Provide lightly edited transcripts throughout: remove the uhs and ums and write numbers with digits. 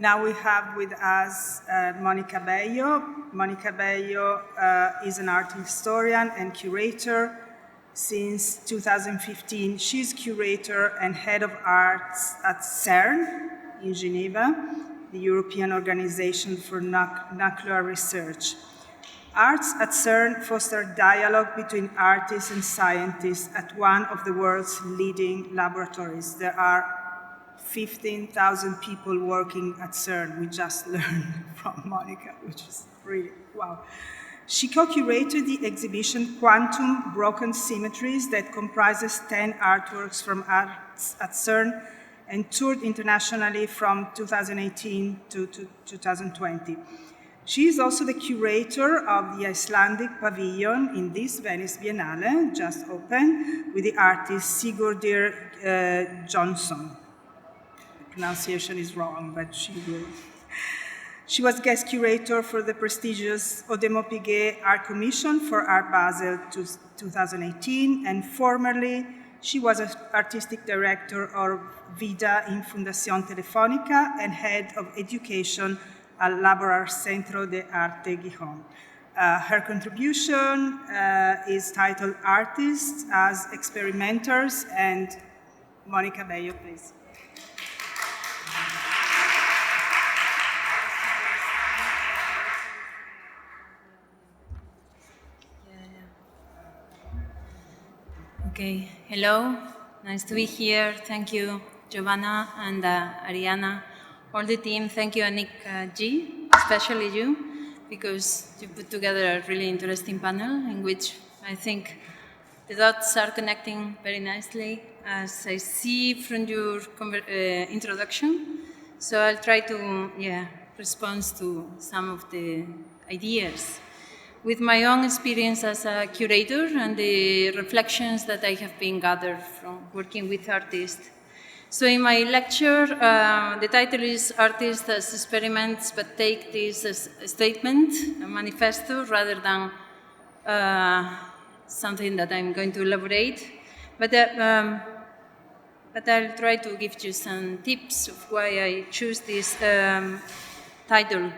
Now we have with us Mόnica Bello. Mόnica Bello is an art historian and curator. Since 2015, she's curator and head of arts at CERN in Geneva, the European Organization for Nuclear Research. Arts at CERN foster dialogue between artists and scientists at one of the world's leading laboratories. There are 15,000 people working at CERN. We just learned from Mόnica, which is really, wow. She co-curated the exhibition Quantum Broken Symmetries that comprises 10 artworks from arts at CERN and toured internationally from 2018 to 2020. She is also the curator of the Icelandic pavilion in this Venice Biennale, just open, with the artist Sigurður Jonsson. The pronunciation is wrong, but she will. She was guest curator for the prestigious Audemars Piguet Art Commission for Art Basel 2018, and formerly she was artistic director of Vida in Fundación Telefónica and head of education at Laboral Centro de Arte Gijón. Her contribution is titled Artists as Experimenters, and Mόnica Bello, please. Okay, hello, nice to be here. Thank you, Giovanna and Ariana, all the team. Thank you, Anicka Yi, especially you, because you put together a really interesting panel in which I think the dots are connecting very nicely, as I see from your introduction. So I'll try to respond to some of the ideas with my own experience as a curator and the reflections that I have been gathered from working with artists. So in my lecture, the title is Artists as Experiments, but take this as a statement, a manifesto, rather than something that I'm going to elaborate. But I'll try to give you some tips of why I choose this title.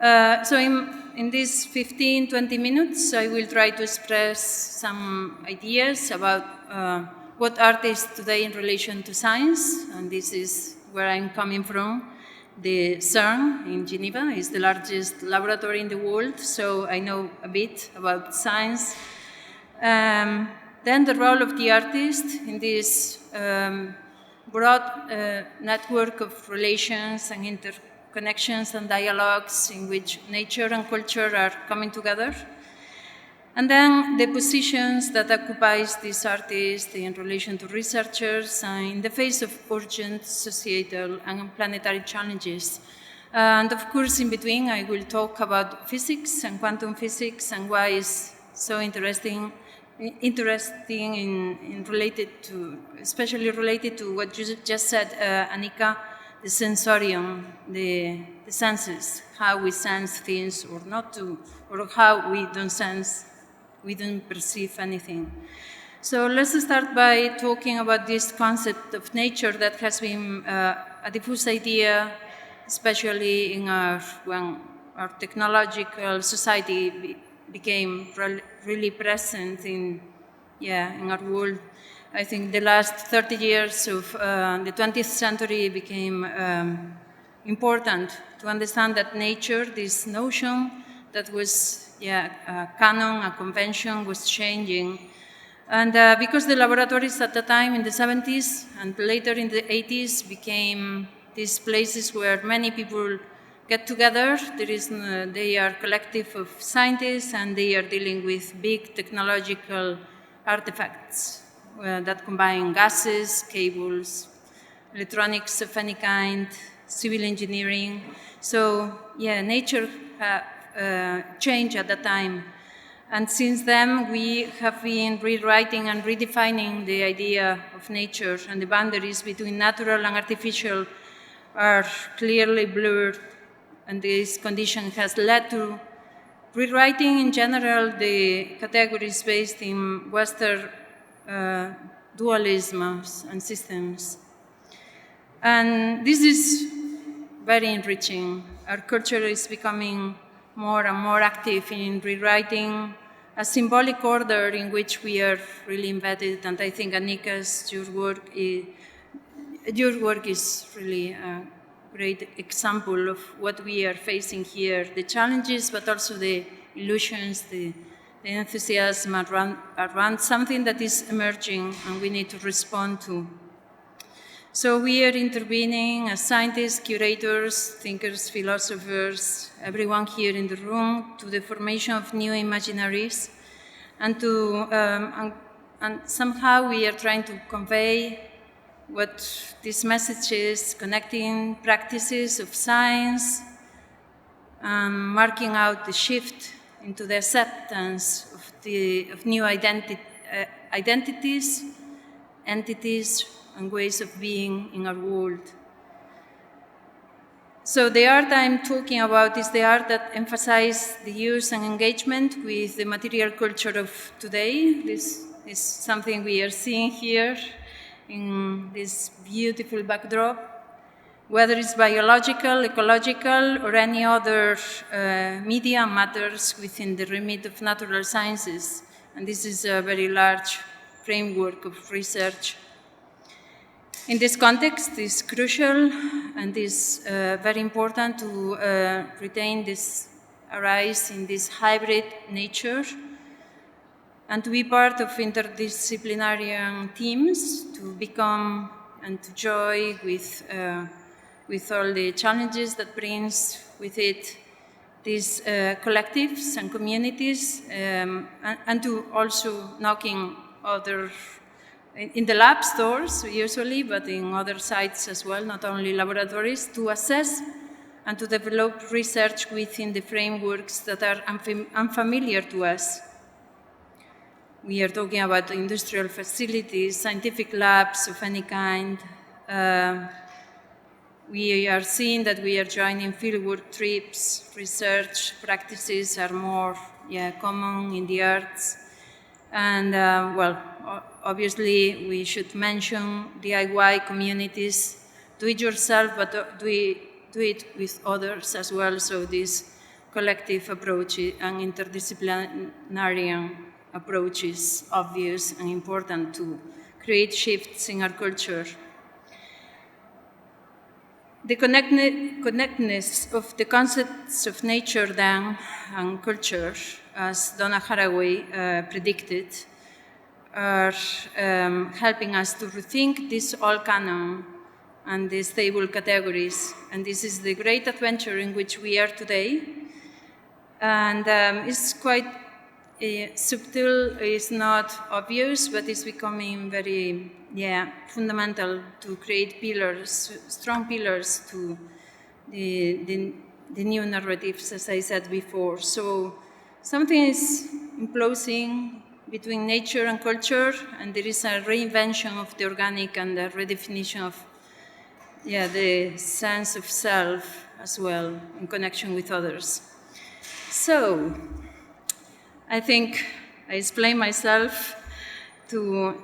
So in these 15-20 minutes, I will try to express some ideas about what art is today in relation to science, and this is where I'm coming from. The CERN in Geneva is the largest laboratory in the world, so I know a bit about science. Then the role of the artist in this broad network of relations and interconnections and dialogues in which nature and culture are coming together. And then the positions that occupies this artist in relation to researchers in the face of urgent societal and planetary challenges. And of course, in between, I will talk about physics and quantum physics and why it's so interesting in related to, especially related to what you just said, Anicka, the sensorium, the senses, how we sense things or not to, or how we don't perceive anything. So let's start by talking about this concept of nature that has been a diffuse idea, especially in when our technological society became really present in our world. I think the last 30 years of the 20th century became important to understand that nature, this notion that was a canon, a convention, was changing. And because the laboratories at the time in the 70s and later in the 80s became these places where many people get together, they are a collective of scientists and they are dealing with big technological artifacts that combine gases, cables, electronics of any kind, civil engineering. So nature changed at that time. And since then, we have been rewriting and redefining the idea of nature, and the boundaries between natural and artificial are clearly blurred. And this condition has led to rewriting in general the categories based in Western dualisms and systems. And this is very enriching. Our culture is becoming more and more active in rewriting a symbolic order in which we are really embedded, and I think Anicka's, your work is really a great example of what we are facing here, the challenges, but also the illusions, the enthusiasm around something that is emerging and we need to respond to. So we are intervening as scientists, curators, thinkers, philosophers, everyone here in the room, to the formation of new imaginaries, and and somehow we are trying to convey what this message is, connecting practices of science, marking out the shift into the acceptance of new identities, entities, and ways of being in our world. So the art I'm talking about is the art that emphasizes the use and engagement with the material culture of today. This is something we are seeing here in this beautiful backdrop. Whether it's biological, ecological, or any other media matters within the remit of natural sciences. And this is a very large framework of research. In this context, it's crucial and is very important to retain this arise in this hybrid nature and to be part of interdisciplinary teams, to become and to join with all the challenges that brings with it these collectives and communities, and to also knocking other, in the lab stores usually, but in other sites as well, not only laboratories, to assess and to develop research within the frameworks that are unfamiliar to us. We are talking about industrial facilities, scientific labs of any kind. We are seeing that we are joining fieldwork trips, research practices are more common in the arts. And, well, obviously we should mention DIY communities. Do it yourself, but do it with others as well. So this collective approach and interdisciplinary approach is obvious and important to create shifts in our culture. The connectedness of the concepts of nature then and culture, as Donna Haraway predicted, are helping us to rethink this all canon and the stable categories. And this is the great adventure in which we are today. And it's quite subtle, it's not obvious, but it's becoming very fundamental to create pillars, strong pillars to the new narratives, as I said before. So something is imploding between nature and culture, and there is a reinvention of the organic and a redefinition of the sense of self as well in connection with others. So I think I explained myself to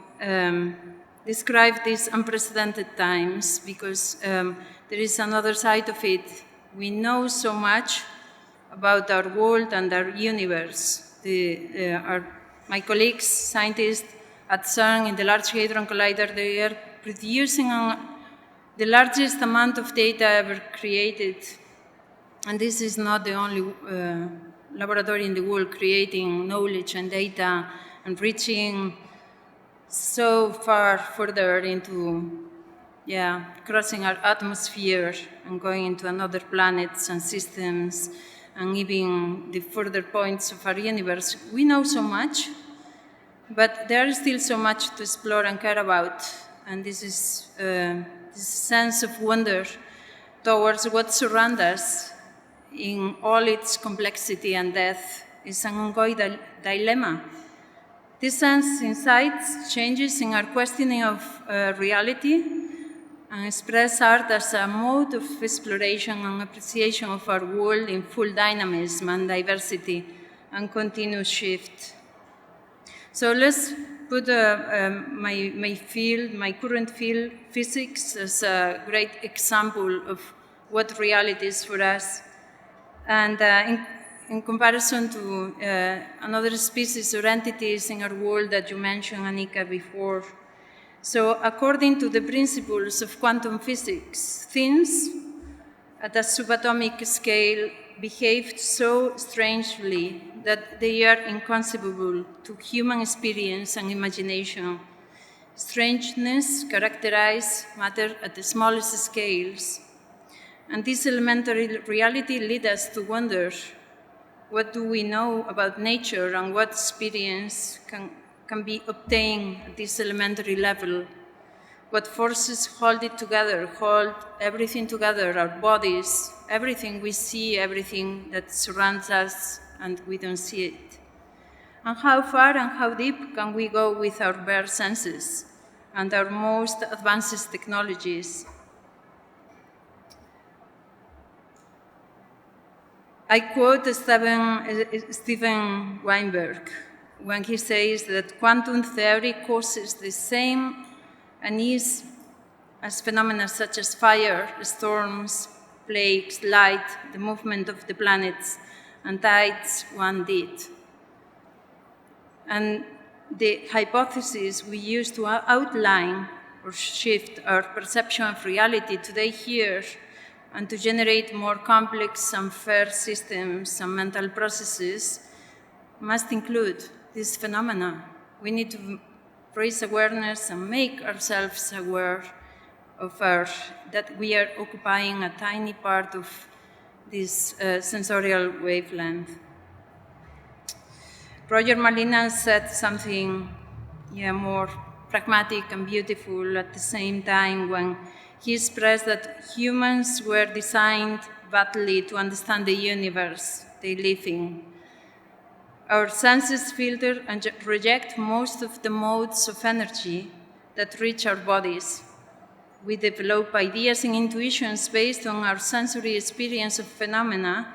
describe these unprecedented times because there is another side of it. We know so much about our world and our universe. My colleagues, scientists at CERN in the Large Hadron Collider, they are producing the largest amount of data ever created. And this is not the only laboratory in the world creating knowledge and data and reaching so far further into, crossing our atmosphere and going into another planets and systems and even the further points of our universe. We know so much, but there is still so much to explore and care about. And this is this sense of wonder towards what surrounds us in all its complexity and depth is an ongoing dilemma. This sense incites changes in our questioning of reality and express art as a mode of exploration and appreciation of our world in full dynamism and diversity and continuous shift. So let's put my current field, physics, as a great example of what reality is for us. And in comparison to another species or entities in our world that you mentioned, Anicka, before. So according to the principles of quantum physics, things at a subatomic scale behaved so strangely that they are inconceivable to human experience and imagination. Strangeness characterizes matter at the smallest scales. And this elementary reality leads us to wonder, what do we know about nature and what experience can be obtained at this elementary level? What forces hold it together, hold everything together, our bodies, everything we see, everything that surrounds us, and we don't see it? And how far and how deep can we go with our bare senses and our most advanced technologies? I quote Steven Weinberg when he says that quantum theory causes the same unease as phenomena such as fire, storms, plagues, light, the movement of the planets, and tides one did. And the hypothesis we use to outline or shift our perception of reality today here and to generate more complex and fair systems and mental processes must include this phenomena. We need to raise awareness and make ourselves aware of that we are occupying a tiny part of this sensorial wavelength. Roger Malina said something more pragmatic and beautiful at the same time when he expressed that humans were designed badly to understand the universe they live in. Our senses filter and reject most of the modes of energy that reach our bodies. We develop ideas and intuitions based on our sensory experience of phenomena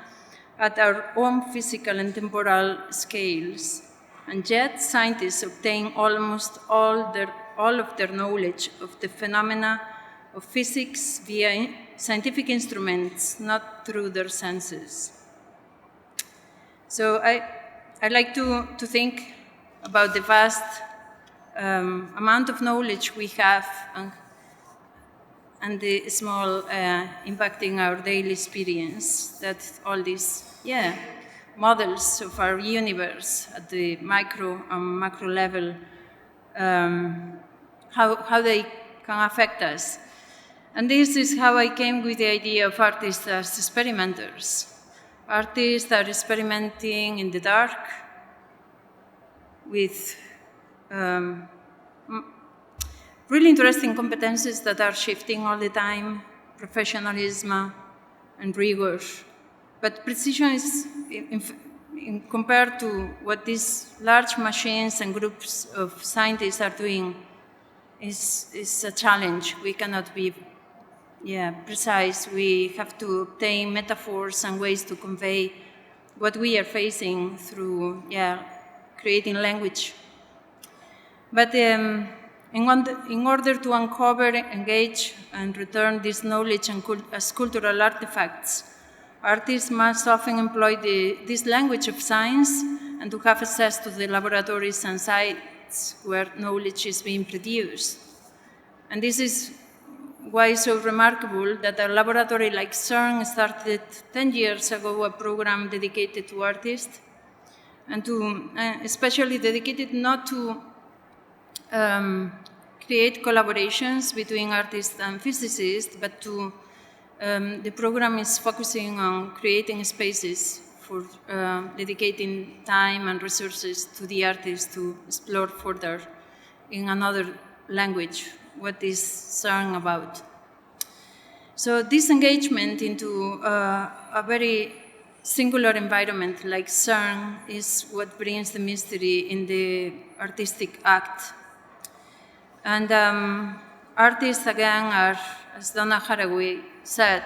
at our own physical and temporal scales. And yet, scientists obtain almost all of their knowledge of the phenomena of physics via scientific instruments, not through their senses. So I like to think about the vast amount of knowledge we have and the small impact in our daily experience that all these models of our universe at the micro and macro level, how they can affect us. And this is how I came with the idea of artists as experimenters. Artists are experimenting in the dark with really interesting competencies that are shifting all the time, professionalism and rigor. But precision is, compared to what these large machines and groups of scientists are doing, is a challenge. We cannot be precise. We have to obtain metaphors and ways to convey what we are facing through creating language. But in order to uncover, engage, and return this knowledge as cultural artifacts, artists must often employ this language of science and to have access to the laboratories and sites where knowledge is being produced. And this is why it's so remarkable that a laboratory like CERN started 10 years ago a program dedicated to artists and to especially dedicated not to create collaborations between artists and physicists, but to the program is focusing on creating spaces for dedicating time and resources to the artists to explore further in another language what is CERN about. So this engagement into a very singular environment like CERN is what brings the mystery in the artistic act. And artists, again, are, as Donna Haraway said,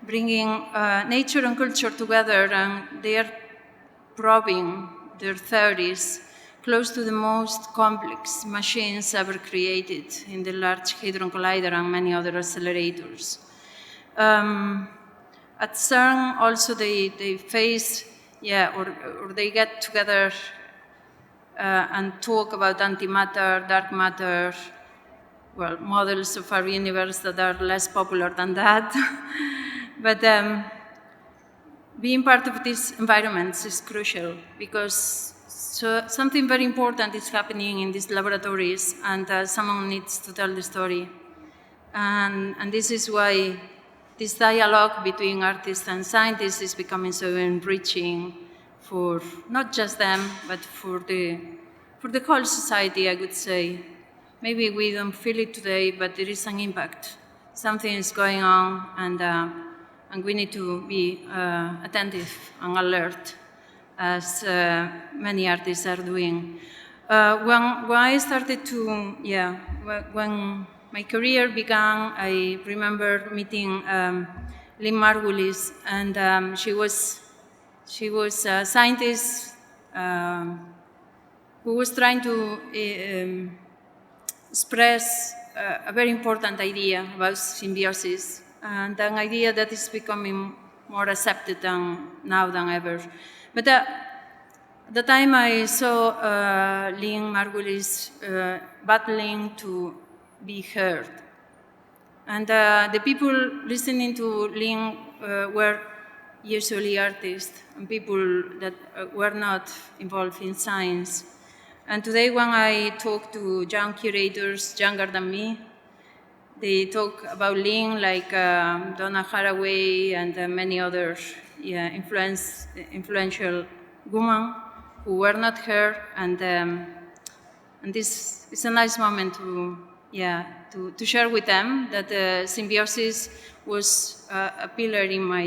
bringing nature and culture together, and they are probing their theories close to the most complex machines ever created in the Large Hadron Collider and many other accelerators. At CERN, also they face, or they get together and talk about antimatter, dark matter, well, models of our universe that are less popular than that. But being part of these environments is crucial because something very important is happening in these laboratories, and someone needs to tell the story. And this is why this dialogue between artists and scientists is becoming so enriching for not just them, but for the whole society, I would say. Maybe we don't feel it today, but there is an impact. Something is going on, and we need to be attentive and alert, as many artists are doing. When I started to, when my career began, I remember meeting Lynn Margulis, and she was a scientist who was trying to express a very important idea about symbiosis, and an idea that is becoming more accepted now than ever. But at the time I saw Lynn Margulis battling to be heard. And the people listening to Lynn were usually artists and people that were not involved in science. And today when I talk to young curators younger than me, they talk about Lynn like Donna Haraway and many other influential women who were not heard, and this is a nice moment to share with them that symbiosis was a pillar in my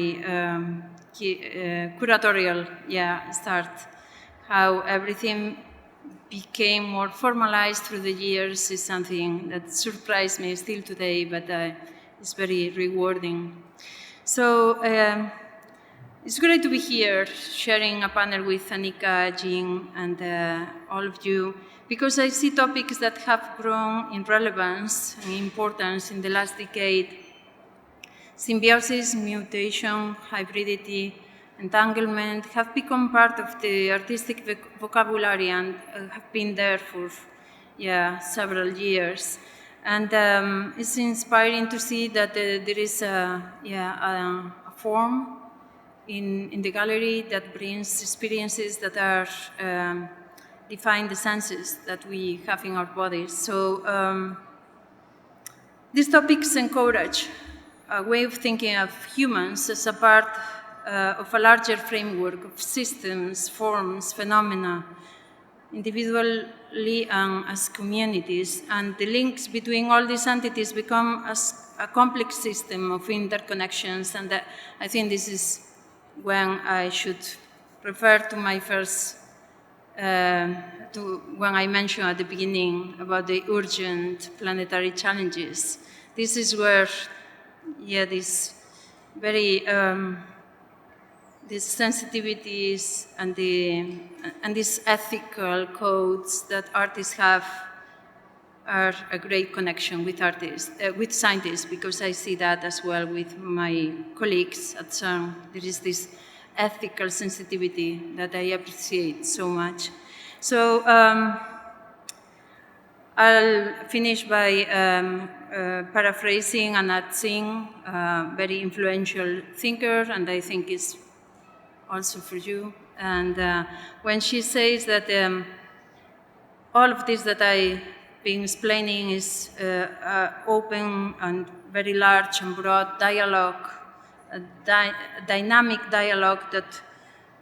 curatorial start. How everything became more formalized through the years is something that surprised me still today, but it's very rewarding. So it's great to be here sharing a panel with Anicka Yi and all of you, because I see topics that have grown in relevance and importance in the last decade. Symbiosis, mutation, hybridity, entanglement have become part of the artistic vocabulary and have been there for several years. And it's inspiring to see that there is a form in the gallery that brings experiences that are define the senses that we have in our bodies. So these topics encourage a way of thinking of humans as a part of a larger framework of systems, forms, phenomena, individually and as communities. And the links between all these entities become as a complex system of interconnections. And I think this is when I should refer to my first, when I mentioned at the beginning about the urgent planetary challenges. This is where, these very these sensitivities and these ethical codes that artists have are a great connection with artists, with scientists, because I see that as well with my colleagues at CERN. There is this ethical sensitivity that I appreciate so much. So I'll finish by paraphrasing Anat Singh, a very influential thinker, and I think it's also for you. And when she says that all of this that I've been explaining is open and very large and broad dialogue, a dynamic dialogue that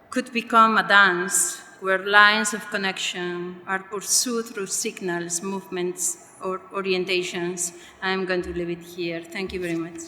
could become a dance where lines of connection are pursued through signals, movements, or orientations. I'm going to leave it here. Thank you very much.